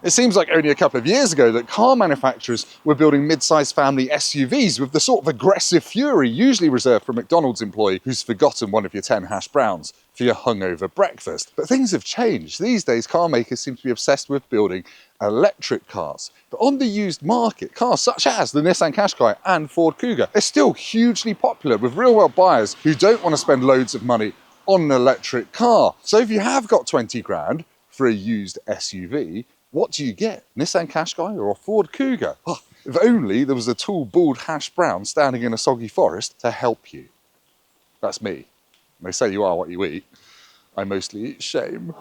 It seems like only a couple of years ago that car manufacturers were building mid-sized family SUVs with the sort of aggressive fury usually reserved for a McDonald's employee who's forgotten one of your 10 hash browns for your hungover breakfast. But things have changed. These days, car makers seem to be obsessed with building electric cars. But on the used market, cars such as the Nissan Qashqai and Ford Kuga are still hugely popular with real-world buyers who don't want to spend loads of money on an electric car. So if you have got 20 grand for a used SUV, what do you get? Nissan Qashqai or a Ford Kuga? Oh, if only there was a tall, bald hash brown standing in a soggy forest to help you. That's me. They say you are what you eat. I mostly eat shame.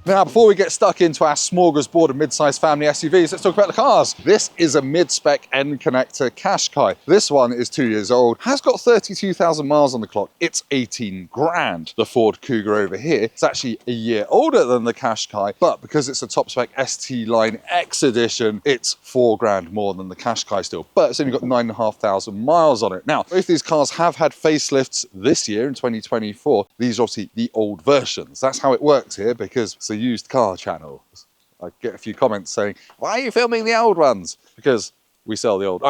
Now, before we get stuck into our smorgasbord of mid-sized family SUVs, let's talk about the cars. This is a mid-spec N-connector Qashqai. This one is 2 years old, has got 32,000 miles on the clock. It's 18 grand. The Ford Kuga over here is actually a year older than the Qashqai, but because it's a top-spec ST Line X edition, it's 4 grand more than the Qashqai still, but it's only got 9,500 miles on it. Now, both these cars have had facelifts this year in 2024. These are obviously the old versions. That's how it works here, because it's a used car channel. I get a few comments saying, why are you filming the old ones? Because we sell the old,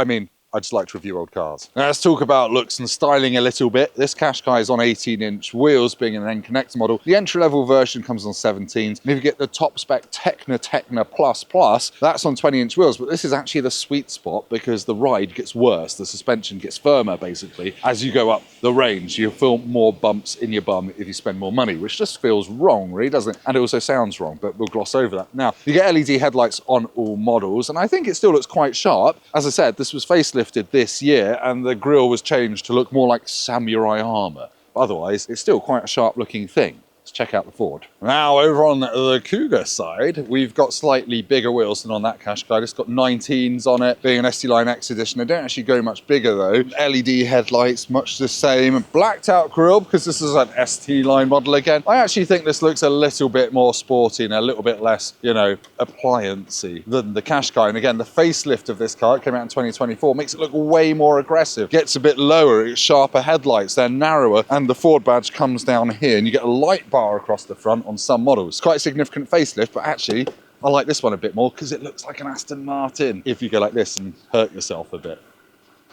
I just like to review old cars. Now let's talk about looks and styling a little bit. This Qashqai is on 18-inch wheels, being an N-connector model. The entry-level version comes on 17s. And if you get the top-spec Tecna Plus, that's on 20-inch wheels. But this is actually the sweet spot because the ride gets worse. The suspension gets firmer, basically. As you go up the range, you'll feel more bumps in your bum if you spend more money, which just feels wrong, really, doesn't it? And it also sounds wrong, but we'll gloss over that. Now, you get LED headlights on all models, and I think it still looks quite sharp. As I said, this was facelifted this year and the grille was changed to look more like samurai armor. Otherwise, it's still quite a sharp looking thing. Let's check out the Ford. Now, over on the Kuga side, we've got slightly bigger wheels than on that Qashqai. It's got 19s on it, being an ST Line X edition. They don't actually go much bigger though. LED headlights, much the same. Blacked out grille, because this is an ST Line model again. I actually think this looks a little bit more sporty and a little bit less, appliancey than the Qashqai. And again, the facelift of this car, it came out in 2024, makes it look way more aggressive. Gets a bit lower, it's sharper headlights, they're narrower, and the Ford badge comes down here, and you get a light bar across the front on some models. Quite a significant facelift, but actually I like this one a bit more because it looks like an Aston Martin. If you go like this and hurt yourself a bit.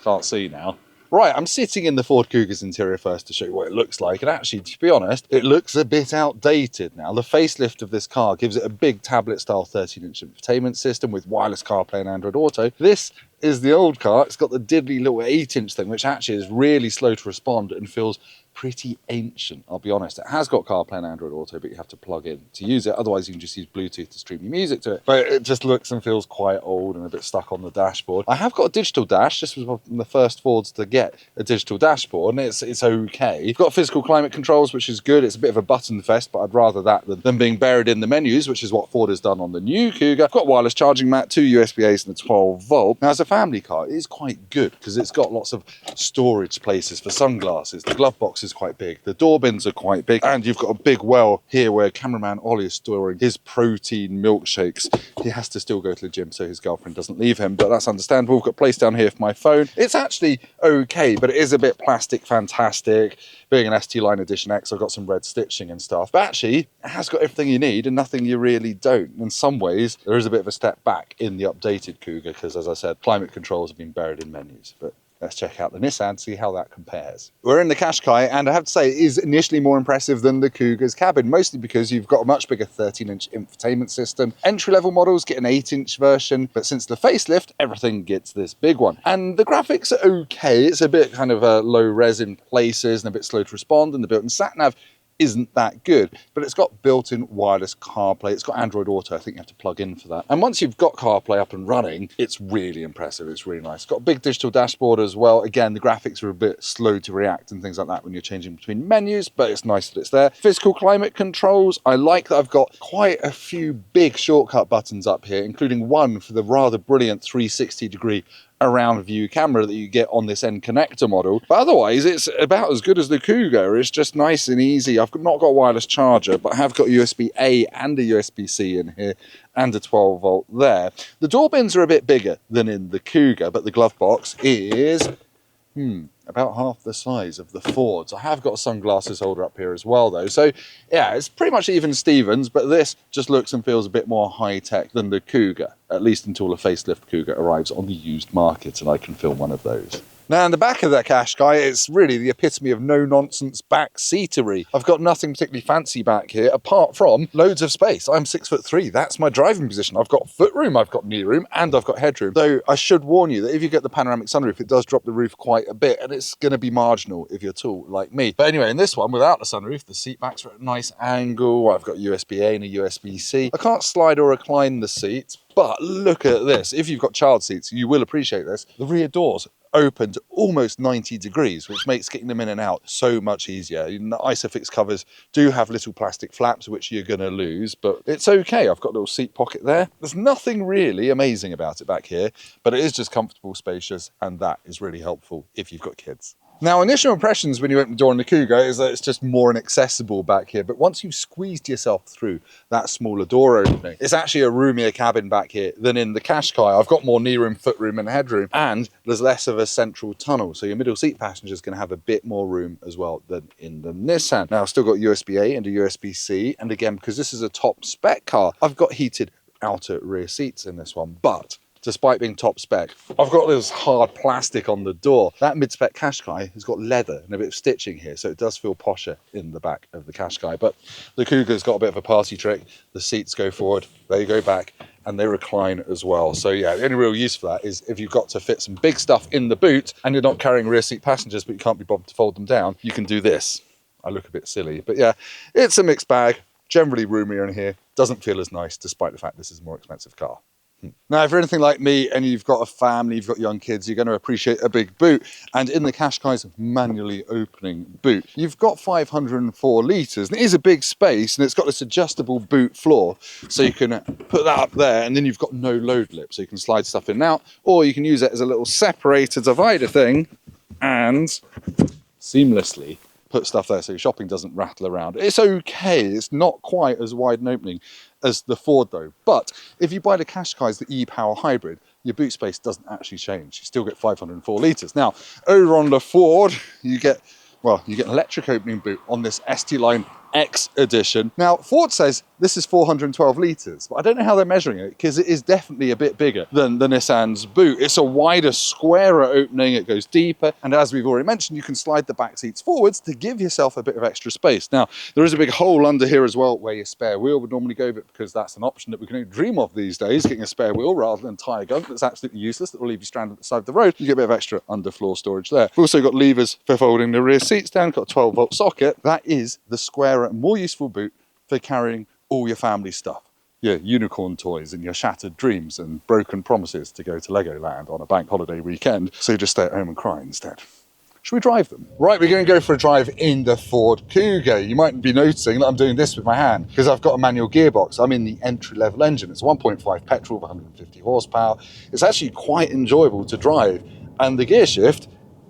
Can't see now. Right, I'm sitting in the Ford Kuga's interior first to show you what it looks like, and actually, to be honest, it looks a bit outdated now. The facelift of this car gives it a big tablet-style 13-inch infotainment system with wireless CarPlay and Android Auto. This is the old car. It's got the diddly little 8-inch thing, which actually is really slow to respond and feels pretty ancient, I'll be honest. It has got CarPlay and Android Auto, but you have to plug in to use it. Otherwise, you can just use Bluetooth to stream your music to it. But it just looks and feels quite old and a bit stuck on the dashboard. I have got a digital dash. This was one of the first Fords to get a digital dashboard, and it's okay. You've got physical climate controls, which is good. It's a bit of a button fest, but I'd rather that than being buried in the menus, which is what Ford has done on the new Kuga. I've got wireless charging mat, 2 USB-A's and a 12-volt. Now, as a family car, it is quite good because it's got lots of storage places for sunglasses. The glove box is quite big. The door bins are quite big, and you've got a big well here where cameraman Ollie is storing his protein milkshakes. He has to still go to the gym so his girlfriend doesn't leave him, but that's understandable. We've got place down here for my phone. It's actually okay, but it is a bit plastic fantastic. Being an ST Line Edition X, I've got some red stitching and stuff, but actually it has got everything you need and nothing you really don't. In some ways, there is a bit of a step back in the updated Kuga because, as I said, climate controls have been buried in menus, but let's check out the Nissan, see how that compares. We're in the Qashqai, and I have to say it is initially more impressive than the Kuga's cabin, mostly because you've got a much bigger 13-inch infotainment system. Entry-level models get an 8-inch version, but since the facelift, everything gets this big one. And the graphics are okay. It's a bit kind of low res in places and a bit slow to respond, and the built-in sat-nav isn't that good, but it's got built-in wireless CarPlay. It's got Android Auto. I think you have to plug in for that. And once you've got CarPlay up and running, it's really impressive. It's really nice. It's got a big digital dashboard as well. Again, the graphics are a bit slow to react and things like that when you're changing between menus, but it's nice that it's there. Physical climate controls. I like that I've got quite a few big shortcut buttons up here, including one for the rather brilliant 360-degree around view camera that you get on this end connector model. But otherwise, it's about as good as the Kuga. It's just nice and easy. I've not got a wireless charger, but I have got USB-A and a USB-C in here and a 12 volt there. The door bins are a bit bigger than in the Kuga, but the glove box is about half the size of the Fords. I have got a sunglasses holder up here as well though. So yeah, it's pretty much even Stevens, but this just looks and feels a bit more high tech than the Kuga, at least until a facelift Kuga arrives on the used market and I can film one of those. Now, in the back of the Qashqai, it's really the epitome of no-nonsense back-seatery. I've got nothing particularly fancy back here, apart from loads of space. I'm 6'3". That's my driving position. I've got footroom, I've got knee room, and I've got headroom. Though I should warn you that if you get the panoramic sunroof, it does drop the roof quite a bit, and it's going to be marginal if you're tall like me. But anyway, in this one, without the sunroof, the seat backs are at a nice angle. I've got USB-A and a USB-C. I can't slide or recline the seats, but look at this. If you've got child seats, you will appreciate this. The rear doors open to almost 90 degrees, which makes getting them in and out so much easier. The Isofix covers do have little plastic flaps, which you're going to lose, but it's okay. I've got a little seat pocket there. There's nothing really amazing about it back here, but it is just comfortable, spacious, and that is really helpful if you've got kids. Now, initial impressions when you open the door in the Kuga is that it's just more inaccessible back here, but once you've squeezed yourself through that smaller door opening, it's actually a roomier cabin back here than in the Qashqai. I've got more knee room, foot room, and headroom, and there's less of a central tunnel, so your middle seat passenger is going to have a bit more room as well than in the Nissan. Now, I've still got USB-A and a USB-C, and again, because this is a top spec car, I've got heated outer rear seats in this one, but despite being top spec, I've got this hard plastic on the door. That mid-spec Qashqai has got leather and a bit of stitching here, so it does feel posher in the back of the Qashqai. But the Kuga's got a bit of a party trick. The seats go forward, they go back, and they recline as well. So yeah, the only real use for that is if you've got to fit some big stuff in the boot and you're not carrying rear seat passengers, but you can't be bothered to fold them down, you can do this. I look a bit silly, but yeah, it's a mixed bag. Generally roomier in here. Doesn't feel as nice, despite the fact this is a more expensive car. Now, if you're anything like me and you've got a family, you've got young kids, you're going to appreciate a big boot. And in the Qashqai's manually opening boot, you've got 504 litres. And it is a big space, and it's got this adjustable boot floor. So you can put that up there, and then you've got no load lip. So you can slide stuff in and out, or you can use it as a little separator divider thing and seamlessly put stuff there so your shopping doesn't rattle around. It's okay. It's not quite as wide an opening as the Ford though. But if you buy the Qashqai's, the e-Power hybrid, your boot space doesn't actually change. You still get 504 litres. Now, over on the Ford, you get an electric opening boot on this ST Line X edition. Now, Ford says this is 412 litres, but I don't know how they're measuring it because it is definitely a bit bigger than the Nissan's boot. It's a wider, squarer opening, it goes deeper, and as we've already mentioned, you can slide the back seats forwards to give yourself a bit of extra space. Now, there is a big hole under here as well where your spare wheel would normally go, but because that's an option that we can only dream of these days, getting a spare wheel rather than tyre gunk that's absolutely useless, that will leave you stranded at the side of the road, you get a bit of extra underfloor storage there. We've also got levers for folding the rear seats down, got a 12 volt socket. That is the squarer and more useful boot for carrying all your family stuff. Your unicorn toys and your shattered dreams and broken promises to go to Legoland on a bank holiday weekend, so you just stay at home and cry instead. Should we drive them? Right, we're going to go for a drive in the Ford Kuga. You might be noticing that I'm doing this with my hand because I've got a manual gearbox. I'm in the entry-level engine. It's 1.5 petrol with 150 horsepower. It's actually quite enjoyable to drive, and the gear shift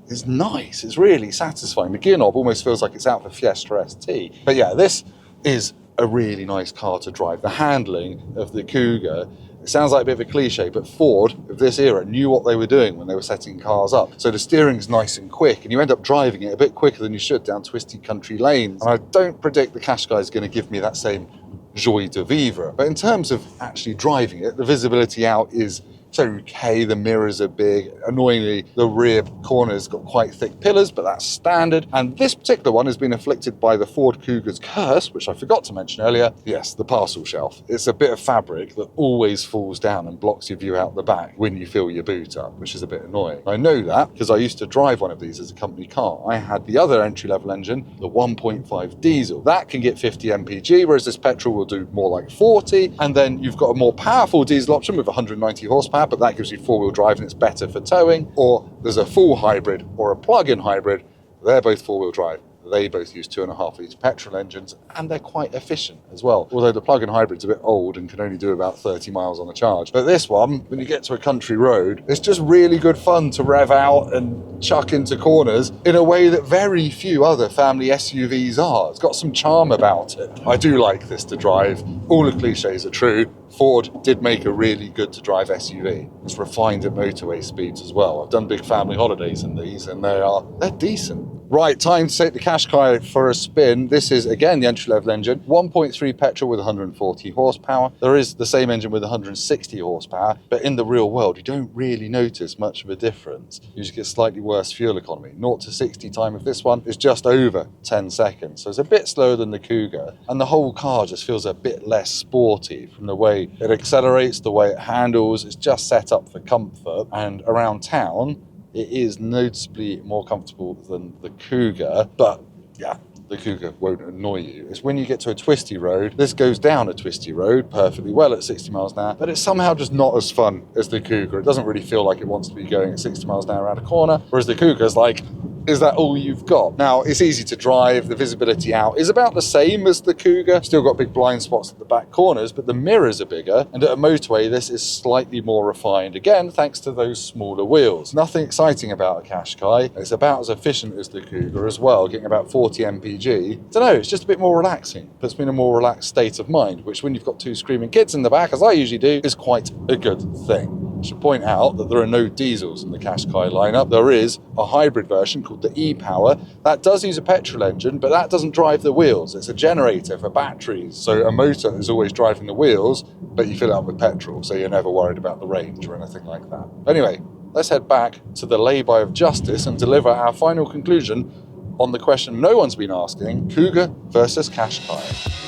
is nice. It's really satisfying. The gear knob almost feels like it's out for Fiesta ST. But yeah, this is a really nice car to drive. The handling of the Kuga, it sounds like a bit of a cliche, but Ford of this era knew what they were doing when they were setting cars up. So the steering's nice and quick, and you end up driving it a bit quicker than you should down twisty country lanes. And I don't predict the Qashqai is going to give me that same joie de vivre. But in terms of actually driving it, the visibility out is okay. The mirrors are big. Annoyingly, the rear corner's got quite thick pillars, but that's standard. And this particular one has been afflicted by the Ford Kuga's curse, which I forgot to mention earlier. Yes, the parcel shelf. It's a bit of fabric that always falls down and blocks your view out the back when you fill your boot up, which is a bit annoying. I know that because I used to drive one of these as a company car. I had the other entry-level engine, the 1.5 diesel. That can get 50 mpg, whereas this petrol will do more like 40. And then you've got a more powerful diesel option with 190 horsepower, but that gives you four-wheel drive and it's better for towing. Or there's a full hybrid or a plug-in hybrid. They're both four-wheel drive. They both use 2.5 litre petrol engines, and they're quite efficient as well. Although the plug-in hybrid's a bit old and can only do about 30 miles on a charge. But this one, when you get to a country road, it's just really good fun to rev out and chuck into corners in a way that very few other family SUVs are. It's got some charm about it. I do like this to drive. All the cliches are true. Ford did make a really good to drive SUV. It's refined at motorway speeds as well. I've done big family holidays in these and they're decent. Right, time to take the Qashqai for a spin. This is, again, the entry-level engine. 1.3 petrol with 140 horsepower. There is the same engine with 160 horsepower, but in the real world, you don't really notice much of a difference. You just get slightly worse fuel economy. 0 to 60 time of this one is just over 10 seconds, so it's a bit slower than the Kuga. And the whole car just feels a bit less sporty from the way it accelerates, the way it handles. It's just set up for comfort, and around town, it is noticeably more comfortable than the Kuga, but yeah, the Kuga won't annoy you. It's when you get to a twisty road, this goes down a twisty road perfectly well at 60 miles an hour, but it's somehow just not as fun as the Kuga. It doesn't really feel like it wants to be going at 60 miles an hour around a corner, whereas the Kuga's like, is that all you've got? Now, it's easy to drive. The visibility out is about the same as the Kuga. Still got big blind spots at the back corners, but the mirrors are bigger. And at a motorway, this is slightly more refined. Again, thanks to those smaller wheels. Nothing exciting about a Qashqai. It's about as efficient as the Kuga as well, getting about 40 mpg. I don't know, it's just a bit more relaxing. Puts me in a more relaxed state of mind, which when you've got two screaming kids in the back, as I usually do, is quite a good thing. I should point out that there are no diesels in the Qashqai lineup. There is a hybrid version called the e-Power. That does use a petrol engine, but that doesn't drive the wheels. It's a generator for batteries. So a motor is always driving the wheels, but you fill it up with petrol, so you're never worried about the range or anything like that. Anyway, let's head back to the lay-by of justice and deliver our final conclusion on the question no one's been asking, Kuga versus Qashqai.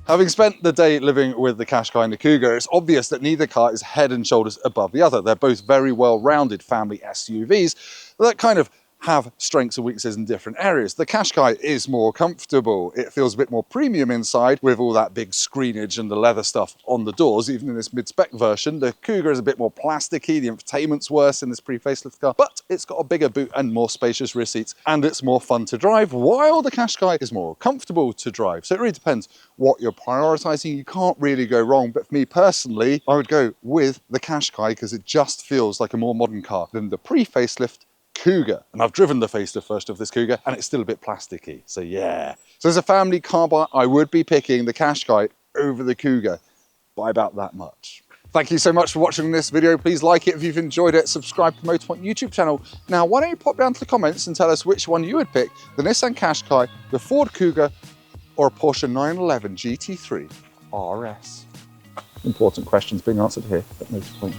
Having spent the day living with the Qashqai and the Kuga, it's obvious that neither car is head and shoulders above the other. They're both very well-rounded family SUVs that kind of have strengths and weaknesses in different areas. The Qashqai is more comfortable. It feels a bit more premium inside with all that big screenage and the leather stuff on the doors. Even in this mid-spec version, the Kuga is a bit more plasticky. The infotainment's worse in this pre-facelift car, but it's got a bigger boot and more spacious rear seats, and it's more fun to drive, while the Qashqai is more comfortable to drive. So it really depends what you're prioritizing. You can't really go wrong, but for me personally, I would go with the Qashqai because it just feels like a more modern car than the pre-facelift Kuga. And I've driven the facelift version of this Kuga and it's still a bit plasticky, so yeah. So as a family car buy, I would be picking the Qashqai over the Kuga by about that much. Thank you so much for watching this video. Please like it if you've enjoyed it. Subscribe to the Motorpoint YouTube channel. Now, why don't you pop down to the comments and tell us which one you would pick, the Nissan Qashqai, the Ford Kuga, or a Porsche 911 GT3 RS? Important questions being answered here at Motorpoint.